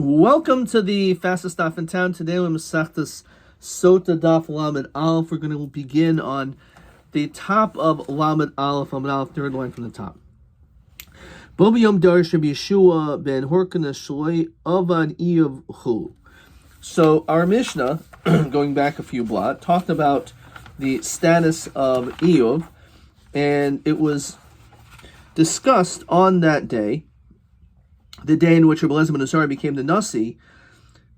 Welcome to the fastest daf in town. Today we're Masechtas Sotah daf Lamed Aleph. We're going to begin on the top of Lamed Aleph, third line from the top. Bobi Yom Darish Rabbi Yeshua ben Horkana Shloi Avad Iyav Hu. So our Mishnah, going back a few blot, talked about the status of Iyov, and it was discussed on that day, the day in which Rabbi Elazar ben Azariah became the Nasi,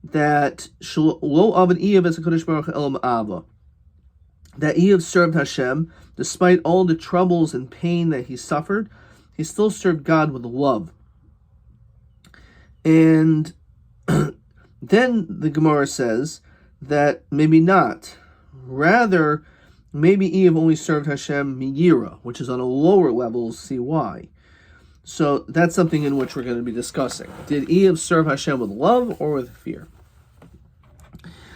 that Lo Avad Iyov es HaKadosh Baruch Hu Elam Ava, that Iyov served Hashem despite all the troubles and pain that he suffered. He still served God with love. And then the Gemara says that maybe not. Rather, maybe Iyov only served Hashem miyira, which is on a lower level. We'll see why. So that's something in which we're going to be discussing. Did Iyov serve Hashem with love or with fear?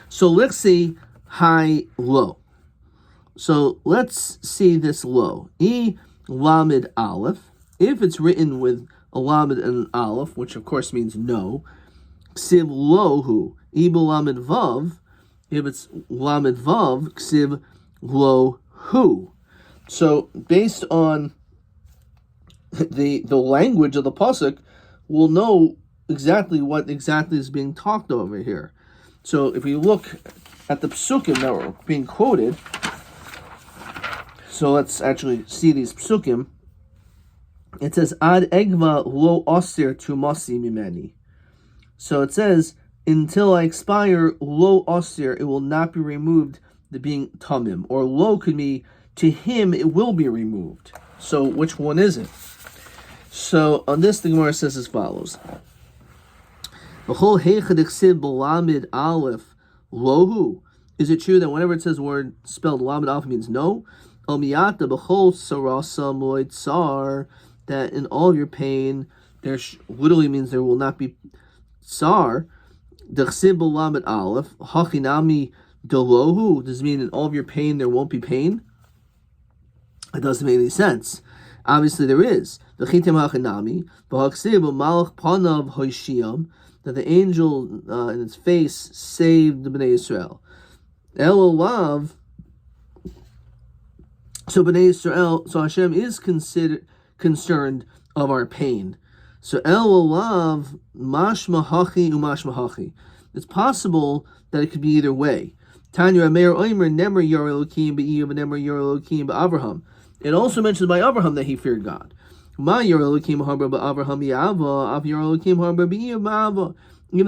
So let's see high, low. So let's see this low. I Lamed Aleph. If it's written with a Lamed and an Aleph, which of course means no, Ksiv Lohu. I Lamed Vav. If it's Lamed Vav, Ksiv Lohu. So based on the language of the pasuk, we'll know exactly what exactly is being talked over here. So if we look at the psukim that were being quoted, so let's actually see these psukim. It says Ad Egva Lo Osir Tumasi Mimeni. So it says, until I expire, Lo Osir, it will not be removed, the being Tamim. Or Lo could be, to him it will be removed. So which one is it? So on this, the Gemara says as follows: Aleph Lohu. Is it true that whenever it says the word spelled Lamed Aleph means no? That in all of your pain, there literally means there will not be tsar. Lamed Aleph Hachinami Delohu. Does it mean in all of your pain there won't be pain? It doesn't make any sense. Obviously there is. That the angel in its face saved the Bnei Yisrael. Elolav. So Bnei Yisrael, so Hashem is concerned of our pain. So Elolav mashma hachi umashma hachi. It's possible that it could be either way. Tanya Ameir Oimer Nemer Yor Elokim be'Iyov Nemer Yor Elokim be'Avraham. It also mentions by Abraham that he feared God. Even though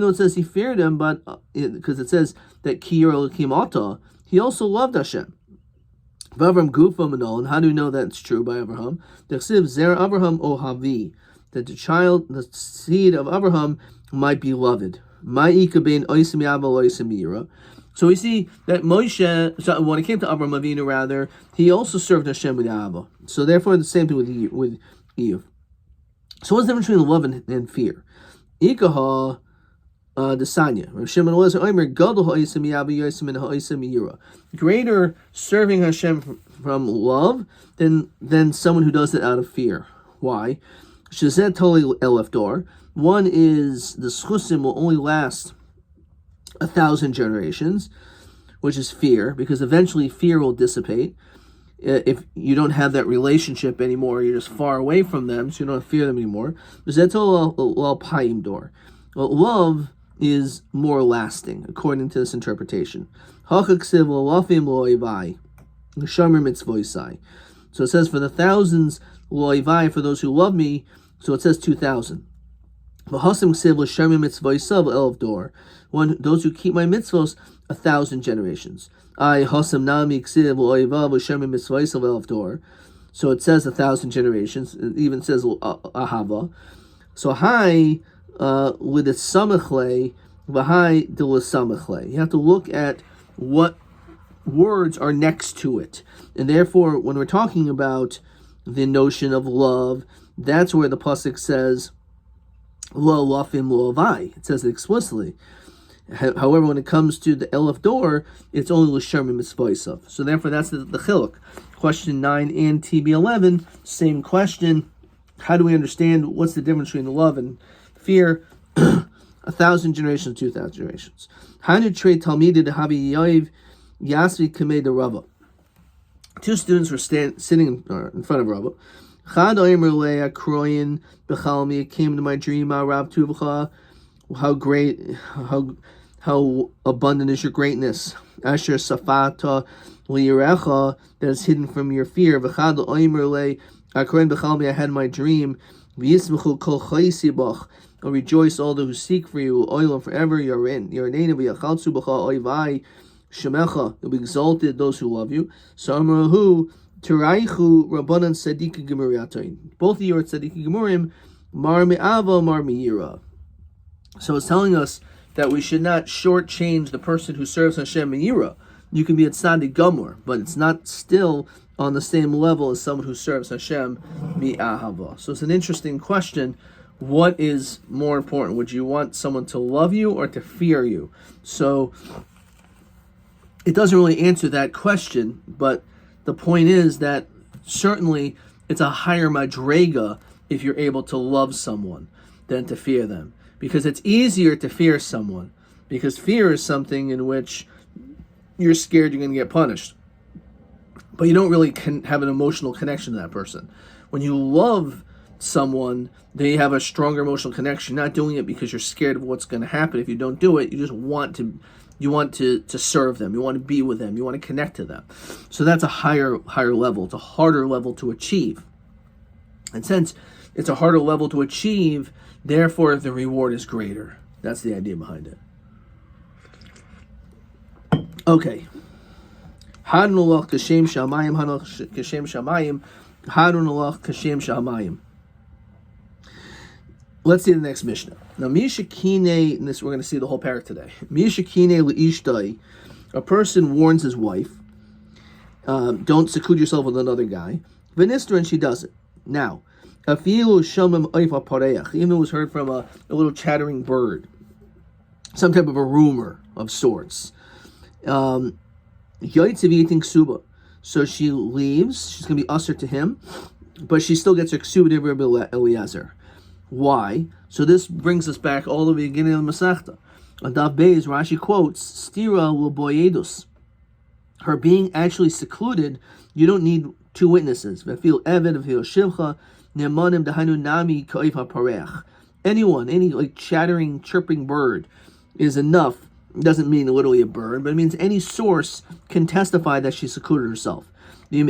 it says he feared him, but because it says that Ki Yor Elokim Ata, he also loved Hashem. And how do we know that's true by Abraham? That the child, the seed of Abraham, might be loved. So we see that Moshe, so when it came to Avraham Avinu, rather, he also served Hashem with Ava. So therefore, the same thing with Iyov. So what's the difference between love and fear? Ikaha Desanya. Greater serving Hashem from love than someone who does it out of fear. Why? Shazet Toli Elefdor. One is the schusim will only last 1,000 generations, which is fear, because eventually fear will dissipate. If you don't have that relationship anymore, you're just far away from them, so you don't fear them anymore. Love is more lasting, according to this interpretation. So it says, for the thousands, for those who love me, so it says 2,000. Those who keep my mitzvos 1,000 generations. So it says 1,000 generations. It even says ahava. So high with its samachle, v'hai de l'samachle. You have to look at what words are next to it, and therefore, when we're talking about the notion of love, that's where the pasuk says lo lafim lo avai. It says it explicitly. However, when it comes to the Elef Dor, it's only l'shermim mitzvaysav. So therefore, that's the chiluk. Question 9 and TB11, same question. How do we understand what's the difference between love and fear? 1,000 generations, 2,000 generations. Hanu trade Talmidid Habi Yoiv Yasvi Kamei de Rabba. Two students were sitting in front of Rabba. Chad Omer Leah Kroyin Bechalmi came to my dream, Rab Tuvcha. How great, how abundant is your greatness. Asher Safata Lirecha, that is hidden from your fear. V'chad Omer Leah Kroyin Bechalmi, I had my dream. V'yismechu kol chaysibach. Rejoice all those who seek for you, oil forever. You're in. You're in. V'yachaltzu b'cha oivai. Shemecha, you'll be exalted, those who love you. So Amrahu, Teraichu, Rabbanan Tzaddik Gemuriatoin. Both of you are Tzaddik Gemurim, Mar Me'ava, Mar Me'ira. So it's telling us that we should not shortchange the person who serves Hashem Me'ira. You can be a Tzaddik Gemur, but it's not still on the same level as someone who serves Hashem Me'ahava. So it's an interesting question. What is more important? Would you want someone to love you or to fear you? So it doesn't really answer that question, but the point is that certainly it's a higher madrega if you're able to love someone than to fear them. Because it's easier to fear someone, because fear is something in which you're scared you're going to get punished. But you don't really have an emotional connection to that person. When you love someone, they have a stronger emotional connection. You're not doing it because you're scared of what's going to happen if you don't do it. You just want to serve them. You want to be with them. You want to connect to them. So that's a higher level. It's a harder level to achieve. And since it's a harder level to achieve, therefore the reward is greater. That's the idea behind it. Okay. Hadunullah kashem shamayim, hadunullah kashem shamayim, hadunullah kashem shamayim. Let's see the next Mishnah. Now, Mishakine, and this we're going to see the whole parak today. Mishakine leishdai, a person warns his wife, don't seclude yourself with another guy. V'nistra, and she does it. Now, afilu shamim oifa pareach, even it was heard from a little chattering bird, some type of a rumor of sorts. Yaitziv eating ksuba, so she leaves. She's going to be usher to him, but she still gets her ksuba to Rabbi Eliezer. Why? So this brings us back all the beginning of the Masechta. On Daf Beis, Rashi quotes, Stira l'boyedus. Her being actually secluded, you don't need two witnesses. V'fil eved, v'fil shivcha, ne'emanim dahanu nami ka'if ha'parech. Anyone, any like chattering, chirping bird is enough. It doesn't mean literally a bird, but it means any source can testify that she secluded herself. And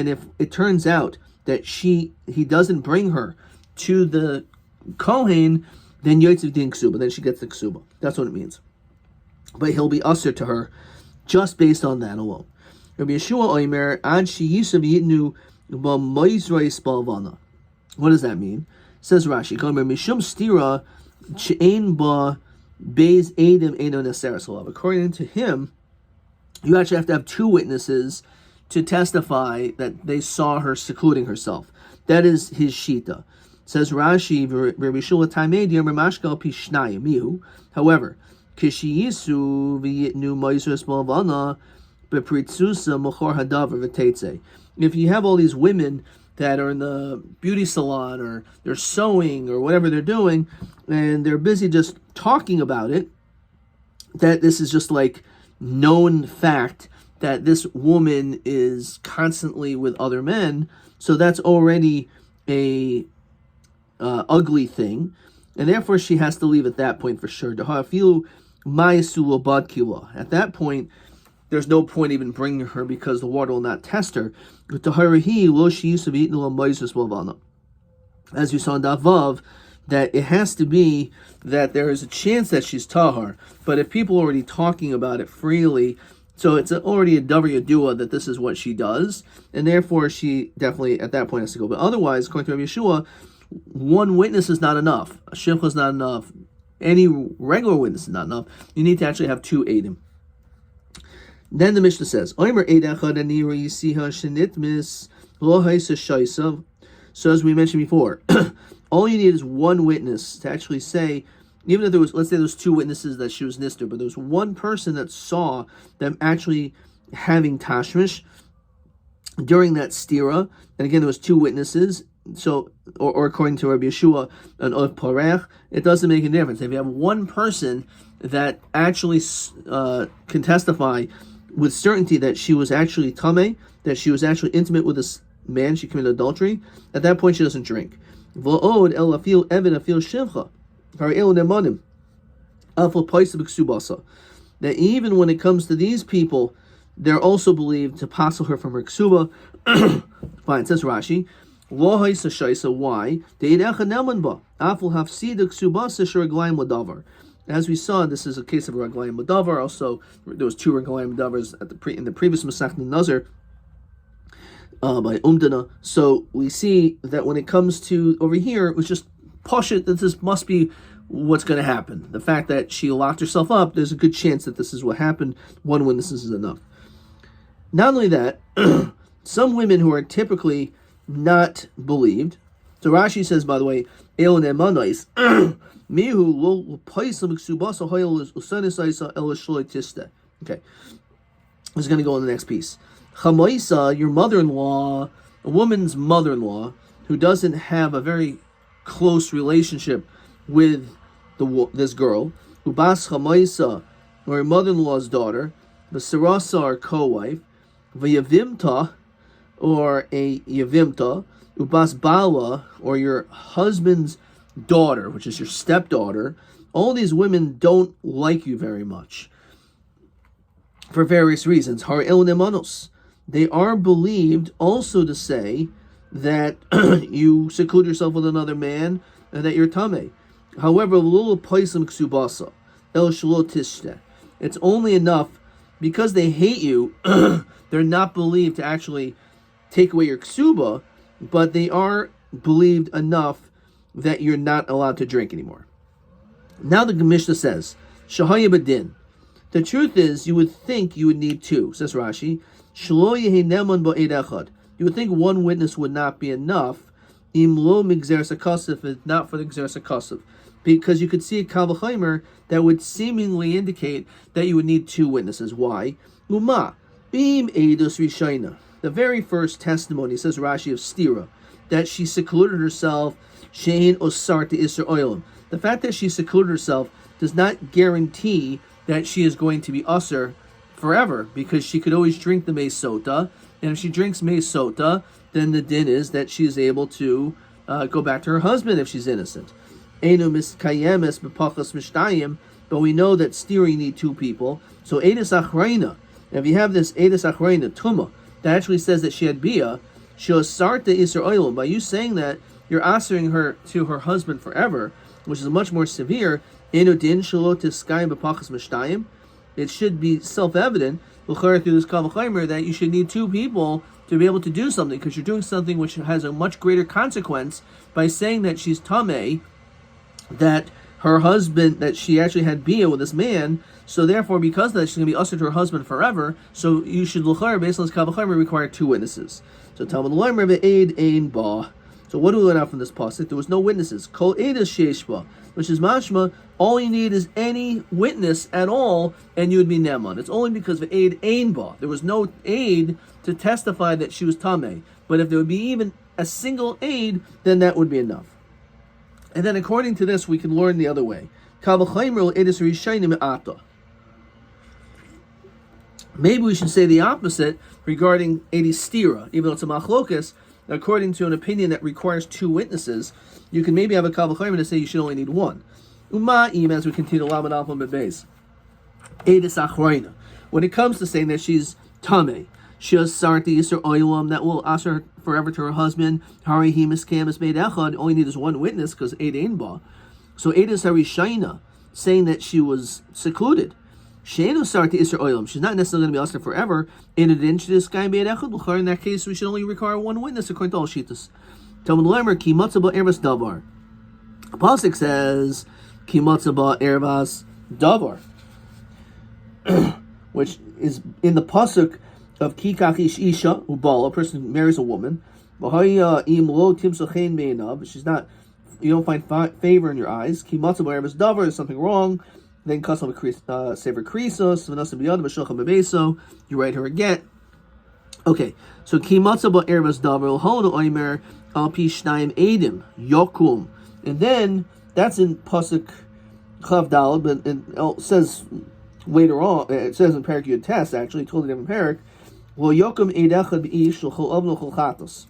if it turns out that he doesn't bring her to the Kohen, then Yotziv din ksuba, then she gets the ksuba. That's what it means. But he'll be usher to her just based on that alone. Rabbi Yeshua Omer, Ad sheyisav yitnu b'moizrei spalvana. What does that mean? Says Rashi, Mishum stira she'ein ba beis edim eino neseres halav. According to him, you actually have to have two witnesses to testify that they saw her secluding herself. That is his shita. Says Rashi, Rabbi Shula Taimei Dir Mashkal Pishnai Mihu. However, Kishiyisu v'yitnu Moisus Malvana bepritzusa Machor Hadavar v'teitze. If you have all these women that are in the beauty salon or they're sewing or whatever they're doing, and they're busy just talking about it, that this is just like known fact that this woman is constantly with other men, so that's already a ugly thing, and therefore she has to leave at that point for sure. At that point, there's no point even bringing her because the water will not test her. As you saw in Davav, that it has to be that there is a chance that she's tahar, but if people are already talking about it freely, so it's already a davar yadua that this is what she does, and therefore she definitely at that point has to go. But otherwise, according to Rabbi Yeshua, one witness is not enough. A shivcha is not enough. Any regular witness is not enough. You need to actually have two eidim. Then the Mishnah says, so as we mentioned before, all you need is one witness to actually say, even if there was, let's say there was two witnesses that she was nister, but there was one person that saw them actually having tashmish during that stira, and again there was two witnesses, or according to Rabbi Yeshua, an oath porech, it doesn't make a difference. If you have one person that actually can testify with certainty that she was actually tameh, that she was actually intimate with this man, she committed adultery, at that point she doesn't drink. V'od el afil even afil shivcha, har el nemanim, afil paisa b'ksubasa. That even when it comes to these people, they're also believed to passel her from her ksuba. Fine, says Rashi. Lo haisa shaisa, why? De'idecha neman ba, afil hafsida ksubasa shiraglayim ladavar. As we saw, this is a case of a raglayim ladavar. Also, there was two raglayim ladavars in the previous Masech Nazar by Umdana. So we see that when it comes to over here, it was just poshut that this must be what's going to happen. The fact that she locked herself up, there's a good chance that this is what happened. One witness is enough. Not only that, some women who are typically not believed. So Rashi says, by the way, Elon emanais mihu lo paisam ksubasa hoyel usanisaysa el shloitiste. Okay, I was going to go on the next piece. Chamaisa, your mother-in-law, a woman's mother-in-law, who doesn't have a very close relationship with this girl, ubas chamaisa, or your mother-in-law's daughter, v'sarasa, or co-wife, v'yavimta, or a yavimta, ubas bala, or your husband's daughter, which is your stepdaughter. All these women don't like you very much for various reasons. Har el nemanos. They are believed also to say that you seclude yourself with another man and that you're tameh. However, little paisam ksubasa el shalotishte. It's only enough because they hate you. They're not believed to actually take away your ksuba, but they are believed enough that you're not allowed to drink anymore. Now the Mishnah says, Shahaya Badin. The truth is, you would think you would need two, says Rashi. Shlo yehi neman ba'ed echad. You would think one witness would not be enough, im lo migzer sakasif, if not for the gzer sakasif. Because you could see a Kal V'chomer that would seemingly indicate that you would need two witnesses. Why? Uma, bim edus rishayna. The very first testimony, says Rashi, of Stira, that she secluded herself, shein osar to Isser Oilam. The fact that she secluded herself does not guarantee that she is going to be usher forever, because she could always drink the Sotah, and if she drinks Sotah, then the din is that she is able to go back to her husband if she's innocent. Einu miskayemes b'pachas mishtayim, but we know that Stira you need two people. So Edus Achreina, if you have this Edus Achreina, Tuma, that actually says that she had Bia, Sheosarta Isser Oilam, by you saying that, you're answering her to her husband forever, which is much more severe. Einu din shelo tiskayim b'pachas mishtayim. It should be self-evident through this Kal V'chomer that you should need two people to be able to do something, because you're doing something which has a much greater consequence by saying that she's tameh, that her husband, that she actually had bia with this man, so therefore because of that she's going to be ushered to her husband forever, so you should l'chayr, based on this Kal V'chomer, require two witnesses. So Talmud Leimer ve'ed ein ba. So what do we learn out from this pasuk? There was no witnesses. Kol edus sheish ba, which is mashma, all you need is any witness at all, and you would be neman. It's only because of aid ein ba. There was no aid to testify that she was tameh. But if there would be even a single aid, then that would be enough. And then according to this, we can learn the other way. Kal V'chomer edus rishayim ata. Maybe we should say the opposite regarding edus stira, even though it's a machlokas. According to an opinion that requires two witnesses, you can maybe have a Kal V'chomer to say you should only need one. Uma'im, as we continue Lamed Alpha Bebeis. Edus Achreina. When it comes to saying that she's tameh, Sheosarti Isser Oilam, that will ask her forever to her husband, Hari Hi Miskam is made echad, all you need is one witness, because Eid Ein Ba. So Edus Harishayna, saying that she was secluded. Sheosarti Isser Oilam, she's not necessarily going to be asked forever. In addition to this guy made echad, in that case, we should only require one witness, according to all Shittas. Talmud Leimer, Ki Matzah Ba Ervas Davar. Pasuk says, Ki Matzah Ba Ervas Davar, which is in the pasuk of Kikach Ish Isha Ubal, a person who marries a woman. She's not, you don't find favor in your eyes. Ki Matzah Ba Ervas Davar, there's something wrong. Then Kasam Sever Krisos, Vanasa Biyad Bashacham Bebeso, you write her a get. Okay, so Ki Matzah Ba Ervas Davar, L'Holad Oimer, al pi shnayim edim yokum. And then that's in pasuk Chav Daled, but it says later on. It says in Parak Yud Tes, actually, totally different parak. Well, yokum eid echad b'ish l'chol av l'chol chatos.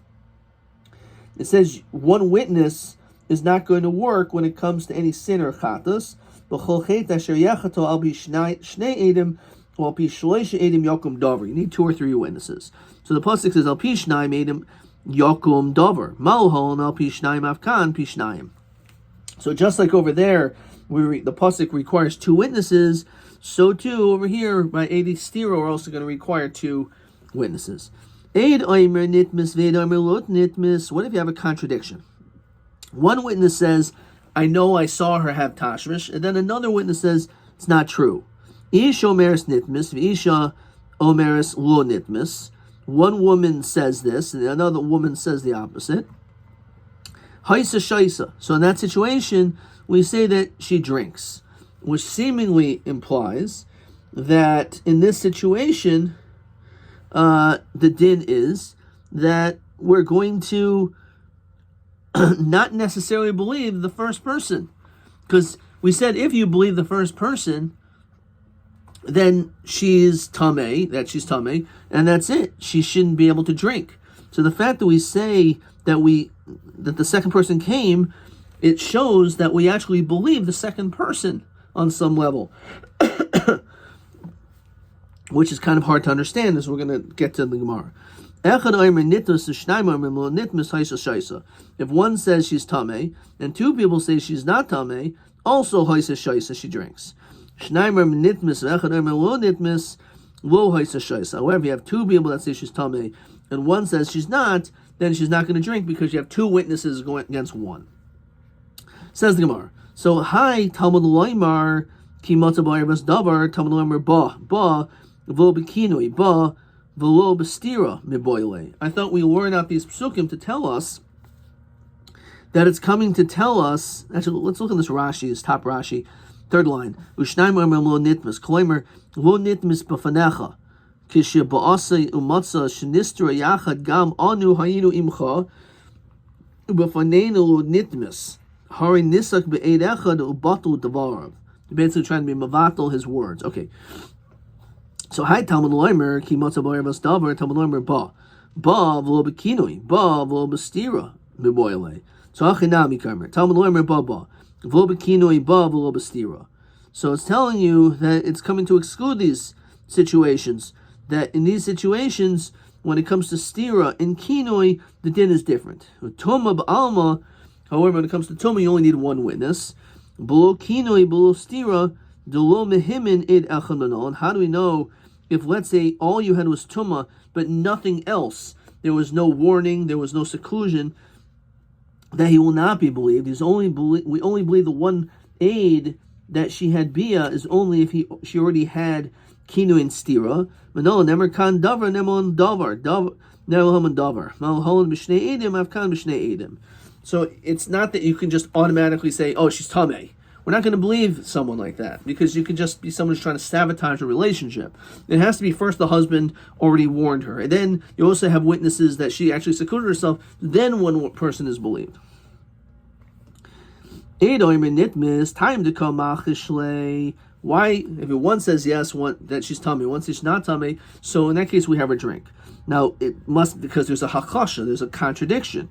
It says one witness is not going to work when it comes to any sin or chatos. B'chol chet asher yachato al pi shnei edim or al pi shloisha edim yokum davar. You need 2 or 3 witnesses. So the pasuk says al pi shnayim edim yokum davar. Malhol al pi shnayim afkan pi shnayim. So just like over there, the pasuk requires 2 witnesses, so too over here by Eidi Stira we're also going to require 2 witnesses. Eid oimer nitmis veid oimer lot nitmis. What if you have a contradiction? One witness says, I know I saw her have tashmish, and then another witness says, it's not true. Ish omeres nitmis, v'isha omeres lo nitmis. One woman says this, and another woman says the opposite. Haisa shaisa. So in that situation, we say that she drinks, which seemingly implies that in this situation, the din is that we're going to not necessarily believe the first person. Because we said if you believe the first person, then she's tameh, and that's it. She shouldn't be able to drink. So the fact that we say that the second person came, it shows that we actually believe the second person on some level, which is kind of hard to understand as we're going to get to the Gemara. If one says she's tameh and 2 people say she's not tameh, also haisa shaisa, she drinks. However, if you have 2 people that say she's tameh and one says she's not, then she's not going to drink because you have 2 witnesses going against 1. Says the Gemara. So, hi, Talmud Loimar, ki mata b'ayavas davar, Talmud Loimar ba, v'lo b'kinoi, ba, v'lo b'stira, miboile. I thought we learned out these psukim to tell us that it's coming to tell us, actually, let's look at this Rashi, this top Rashi, 3rd line. U'shnayim omer lo nitmis, kloimer, lo nitmis b'fanecha, kishe ba'asei u'matza, shenistra yachad gam anu hayinu imcha, u'b'faneinu lo nitmis. Hari nisak be'ed echad u'batul davarav. Basically trying to be mavatal his words. Okay. So, hi, Talmud Loimer, ki motza b'arevas davar, Talmud Loimer ba. Ba v'lo b'kinoi, ba v'lo b'stira, miboile. So, achinami kamer, Talmud Loimer ba ba. V'lo b'kinoi, ba v'lo b'stira. So, it's telling you that it's coming to exclude these situations. That in these situations, when it comes to stira and kinoi, the din is different. Toma b'alma. However, when it comes to Tumah, you only need 1 witness. Below kinoi, below stira, delo mehimin id echad. How do we know if, let's say, all you had was Tumah, but nothing else? There was no warning, there was no seclusion, that he will not be believed. We only believe the one aid that she had bia is only if she already had kinoi and stira. Mano nemer kan davar nemon davar nemon davar malholon b'shnei edim avkan b'shnei edim. So it's not that you can just automatically say, oh, she's tameh. We're not going to believe someone like that because you could just be someone who's trying to sabotage a relationship. It has to be first the husband already warned her. And then you also have witnesses that she actually secluded herself. Then one person is believed. Time to come. Why? If one says yes, that she's tameh, one says she's not tameh, so in that case we have her drink. Now it must, because there's a hakasha, there's a contradiction.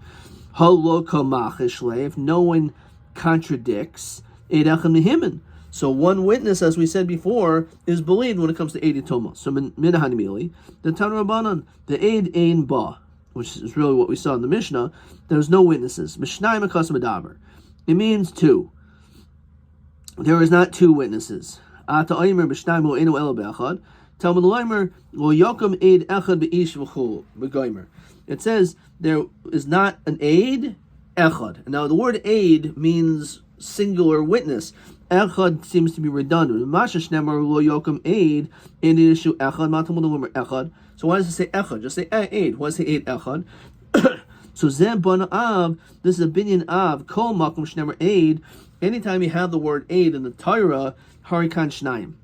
If no one contradicts, so one witness, as we said before, is believed when it comes to Eid Toma. So Minahanimili, the Tanu Rabbanan, the Eid Ein Ba, which is really what we saw in the Mishnah, there's no witnesses. Mishnayim Akas Medaber. It means 2. There is not 2 witnesses. Ata Aymer Mishnayim Ho Enu Elo Be'achad. Talmud Loimer Lo Yokum Eid Echad Be'ish V'chul B'Goymer. It says there is not an aid, echad. Now the word aid means singular witness. Echad seems to be redundant. Masha shnemar lo yokum aid in the issue echad. Matamud lomer echad. So why does it say echad? Just say aid. Why does it say aid echad? So zem bana av. This is a binyan av. Kol makom shnemar aid. Anytime you have the word aid in the Torah, harikan shnayim.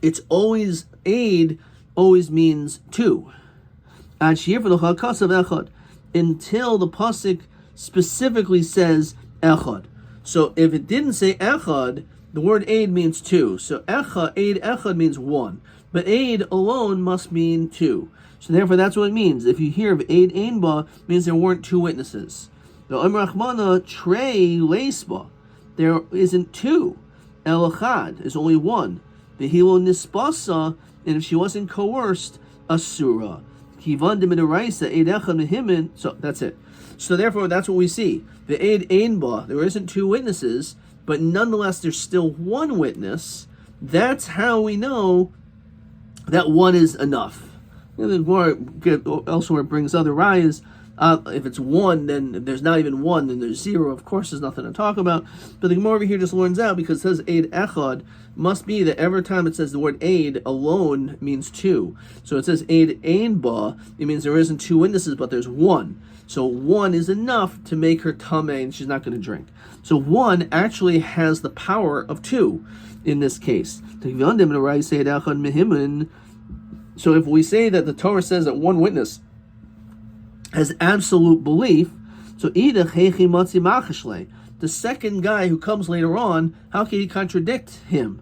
It's always aid. Always means 2. Until the pasuk specifically says echad. So if it didn't say echad, the word aid means two. So aid echad means one. But aid alone must mean two. So therefore that's what it means. If you hear of aid einba, it means there weren't two witnesses. The Rachmana trey leisba, there isn't two. El echad is only one. The hilo nispasa, and if she wasn't coerced, asura. Kivan demidaraisa aid echad mehimin. So that's it. So therefore that's what we see. The aid einba, there isn't two witnesses, but nonetheless there's still one witness. That's how we know that one is enough. And then more elsewhere it brings other rayas. If it's one, then if there's not even one, then there's zero. Of course, there's nothing to talk about. But the Gemara over here just learns out because it says aid echad, must be that every time it says the word aid alone means two. So it says aid einba, it means there isn't two witnesses, but there's one. So one is enough to make her tameh and she's not going to drink. So one actually has the power of two in this case. So if we say that the Torah says that one witness has absolute belief, so the second guy who comes later on, how can he contradict him?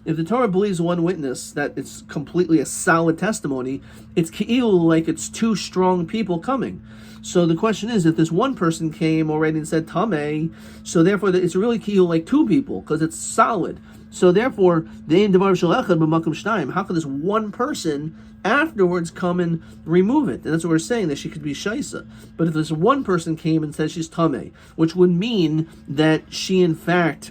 If the Torah believes one witness that it's completely a solid testimony, it's ke'ilu like it's two strong people coming. So the question is, if this one person came already and said tameh, so therefore it's really ke'ilu like two people because it's solid. So therefore, how could this one person afterwards come and remove it? And that's what we're saying, that she could be shaisa. But if this one person came and said she's tameh, which would mean that she in fact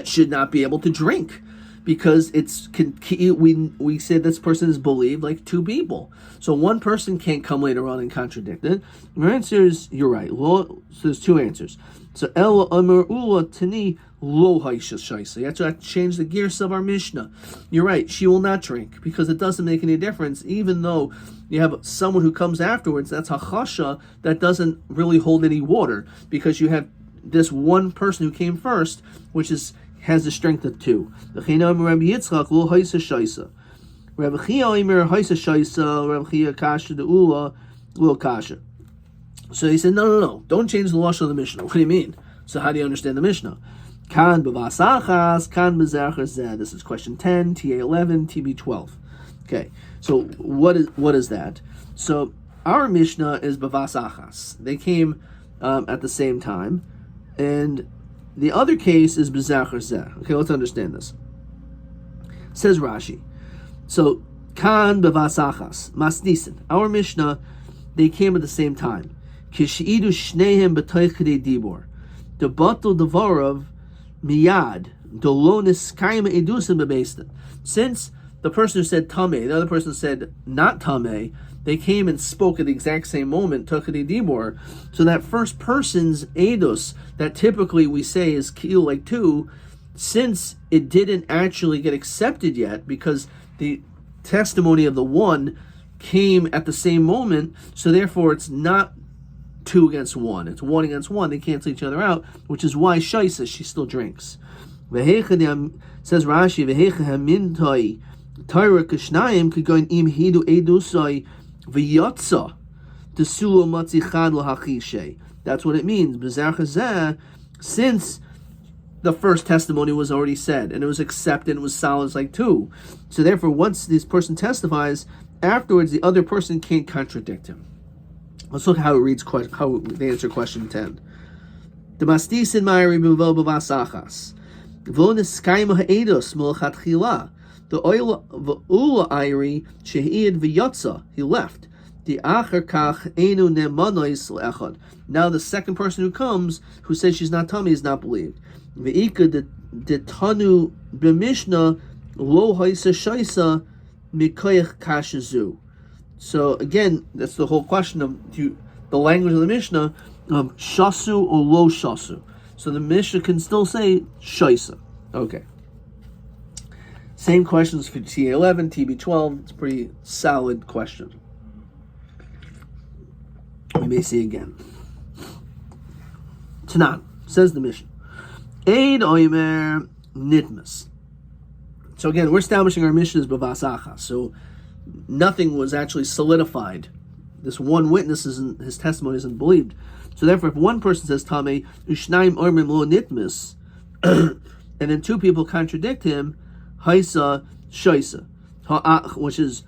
should not be able to drink, because we said this person is believed like two people. So one person can't come later on and contradict it. Your answer is, you're right. So there's two answers. So El Amar Ula Tani Lo Haisha Shaisa. You have to change the gears of our Mishnah. You're right, she will not drink, because it doesn't make any difference, even though you have someone who comes afterwards, that's Hachasha, that doesn't really hold any water, because you have this one person who came first, which has the strength of two. Rabbi Yitzchak Lo Haisha Shaisa. Rabbi Chia Omer Haisha Shaisa. Rabbi Chia Kasha de Ula Lo Kasha. So he said, no, don't change the lashon of the Mishnah. What do you mean? So how do you understand the Mishnah? Kan b'vasachas, kan b'zachar zeh. This is question 10, TA 11, TB 12. Okay, so what is that? So our Mishnah is b'vasachas. They came at the same time, and the other case is b'zachar zeh. Okay, let's understand this. Says Rashi. So kan b'vasachas, masnisin. Our Mishnah, they came at the same time. Kishidu shnehem b'toich kedei dibor. The batul devarav miyad dolonis kaima edusim bebeistin. Since the person who said tameh, the other person said not tameh, they came and spoke at the exact same moment, tochadei dibor. So that first person's edus, that typically we say is kil like two, since it didn't actually get accepted yet, because the testimony of the one came at the same moment, so therefore it's not two against one, it's one against one. They cancel each other out, which is why shaisa, she still drinks. Says Rashi, v'hecha Tyra Kishnayim could go in im hidu edusai v'yatsa desulo matzichad lahachishe. That's what it means. B'zachazeh, since the first testimony was already said and it was accepted, it was solid, it's like two. So therefore, once this person testifies, afterwards the other person can't contradict him. Let's look how it reads. How they answer question 10. The mastisin ma'iri b'vo b'vasachas v'lo niskayim ha'edus milchatchila. The oil v'ula iri shehiad v'yotza, he left. The acher kach enu nemanois le'echad. Now the second person who comes, who says she's not tummy, is not believed. V'ika detanu b'mishna lo haisa shaisa mikoyach kashazu. So again, that's the whole question of the language of the Mishnah, shasu or lo shasu. So the Mishnah can still say shaisa. Okay. Same questions for TA11, TB12. It's a pretty solid question. We may see again. Tanan, says the Mishnah. Eid oimer nitmas. So again, we're establishing our Mishnah as bavasachas. So nothing was actually solidified. This one witness his testimony isn't believed. So therefore, if one person says Tameh, Ushnaim Ormim Lo Nitmis, and then two people contradict him, Haisa Shaisa, which is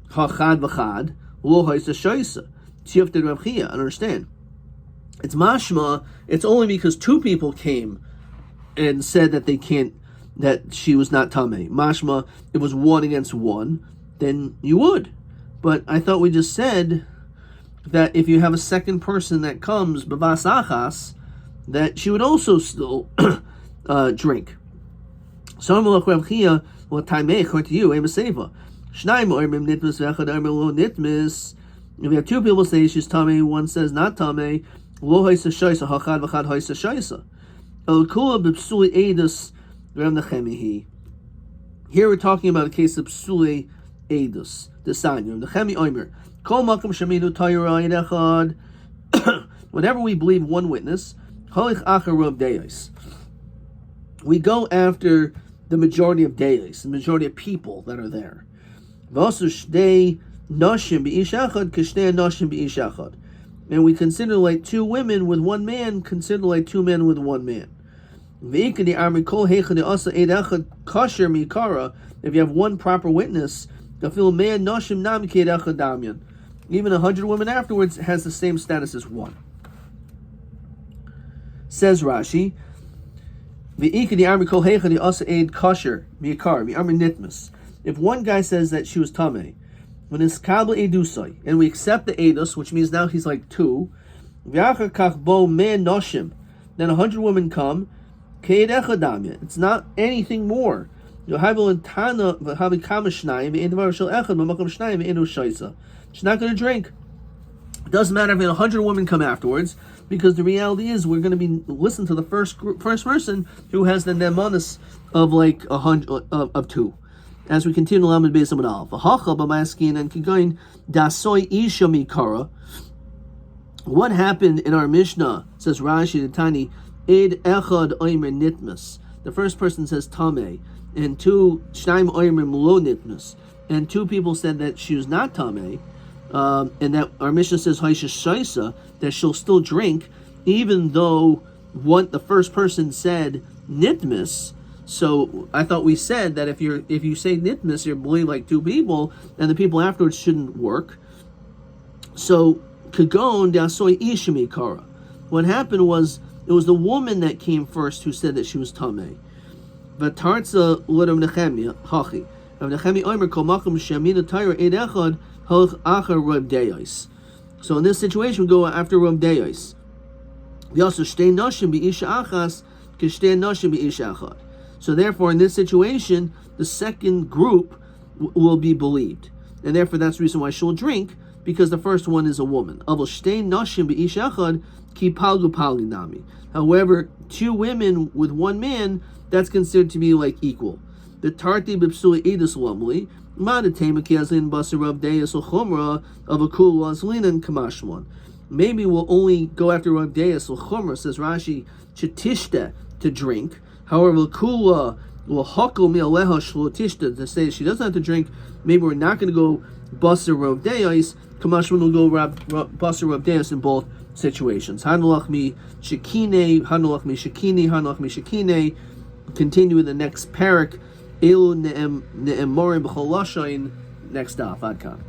Hachad V'chad, Lo Haisa Shaisa. Tiyufted Rav Chia, understand. It's mashma, it's only because two people came and said that that she was not Tameh. Mashma, it was one against one, then you would. But I thought we just said that if you have a second person that comes, b'vas achas, that she would also still drink. So I'm like Rav Chia, well, Tameh, according to you, Emaseva. Shnaim Ormim Nitmis V'echad Ormim Lo Nitmis. If you have two people say she's Tameh, one says not Tameh, Lo Haisa Shaisa, Hachad V'chad Haisa Shaisa. El Kula B'psuli Eidus Rav Nechemihi. Here we're talking about a case of Psuli Eidus. The sign, Rav Nechemi Omer. Kol Makam Sheminu Tayra Eid Echad. Whenever we believe one witness, Halich Achar Rav Deis. We go after the majority of deis, the majority of people that are there. V'asu Shdei Nashim B'ish Echad Kishnei Nashim B'ish Echad. And we consider like two women with one man, consider like two men with one man. If you have one proper witness, even 100 women afterwards has the same status as one. Says Rashi, if one guy says that she was Tameh, when it's kabel edusai, and we accept the edus, which means now he's like two, then 100 women come, it's not anything more. She's not going to drink. It doesn't matter if 100 women come afterwards, because the reality is we're going to be listening to the first person who has the nemanus of like 100 of two. As we continue to Lamed Beis Amud Aleph. What happened in our Mishnah, says Rashi the Tani, Eid Echad Oimer Nitmas. The first person says Tameh, and two Shnaim Oimer Lo Nitmas, and two people said that she was not Tameh, and that our Mishnah says Haisha Shaisa, that she'll still drink, even though the first person said Nitmas. So I thought we said that if you say Nitmas, you believe like two people, and the people afterwards shouldn't work. So Kagon Dasoi Ishami Kara. What happened was it was the woman that came first who said that she was Tameh. V'tarza l'Rav Nechemia Hachi. Rav Nechemia Omer Kol Makom Shemina Tayra Eid Echad Halach Achar Rav Deis. So in this situation, we go after Rav Deis. We also Shtei Nashim B'Isha Achas Kishtei Nashim B'Isha Achad. So therefore, in this situation, the second group will be believed, and therefore that's the reason why she'll drink, because the first one is a woman. However, two women with one man, that's considered to be like equal. The tarti b'psuli edus lamli madatema kiazlin basarav deis l'chumra of a kul wazlinan kamashwan. Maybe we'll only go after Rav Deis l'chumra, says Rashi, chetishta, to drink. However, kula will hakol mi'aleha shlotishta, to say she doesn't have to drink. Maybe we're not going to go basar Rav Deis. Kamashwan will go basar Rav Deis in both situations. Hanulach mi shekine, hanulach mi shekine, hanulach mi shekine. Continue with the next parak. Elu ne'emorim b'chol lashain. Next off, Adkan.